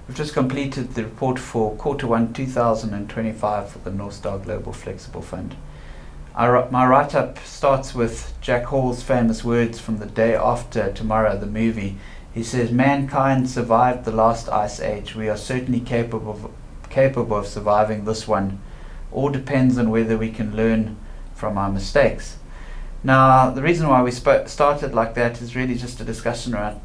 We've just completed the report for Q1 2025 for the Northstar Global Flexible Fund. My write-up starts with Jack Hall's famous words from The Day After Tomorrow, the movie. He says, "Mankind survived the last ice age. We are certainly capable of surviving this one. All depends on whether we can learn from our mistakes." Now, the reason why we started like that is really just a discussion around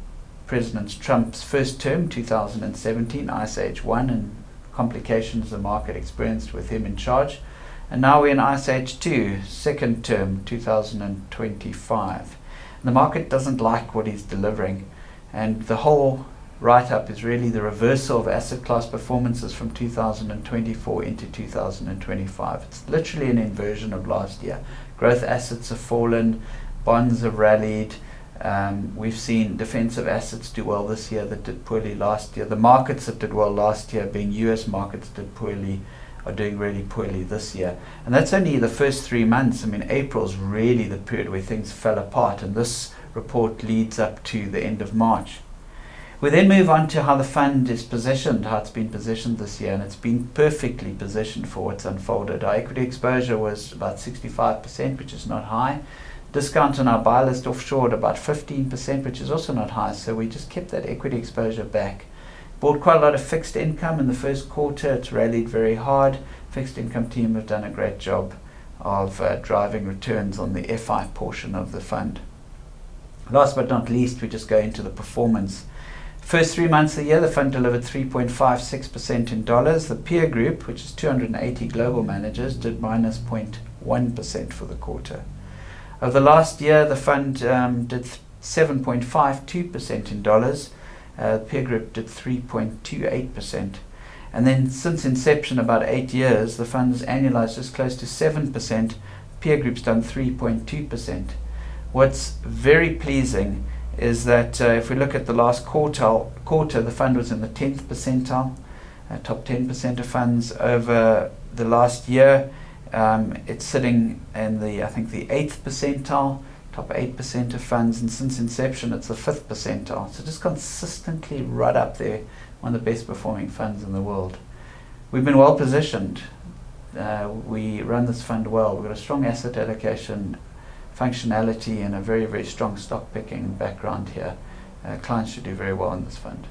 President Trump's first term, 2017, Ice Age 1, and complications the market experienced with him in charge. And now we're in Ice Age 2, second term, 2025. And the market doesn't like what he's delivering. And the whole write-up is really the reversal of asset class performances from 2024 into 2025. It's literally an inversion of last year. Growth assets have fallen, bonds have rallied. We've seen defensive assets do well this year that did poorly last year. The markets that did well last year, being US markets, did poorly, are doing really poorly this year. And that's only the first 3 months. I mean, April's really the period where things fell apart, and this report leads up to the end of March. We then move on to how the fund is positioned, how it's been positioned this year, and it's been perfectly positioned for what's unfolded. Our equity exposure was about 65%, which is not high. Discount on our buy list offshore at about 15%, which is also not high, so we just kept that equity exposure back. Bought quite a lot of fixed income in the first quarter. It's rallied very hard. Fixed income team have done a great job of driving returns on the FI portion of the fund. Last but not least, we just go into the performance. First 3 months of the year, the fund delivered 3.56% in dollars. The peer group, which is 280 global managers, did minus 0.1% for the quarter. Over the last year, the fund did 7.52% in dollars. The peer group did 3.28%. And then since inception, about 8 years, the fund's annualized just close to 7%. Peer group's done 3.2%. What's very pleasing is that if we look at the last quarter, the fund was in the 10th percentile, top 10% of funds. Over the last year, it's sitting in the 8th percentile, top 8% of funds, and since inception it's the 5th percentile. So just consistently right up there, one of the best performing funds in the world. We've been well positioned. We run this fund well. We've got a strong asset allocation functionality and a very, very strong stock picking background here. Clients should do very well in this fund.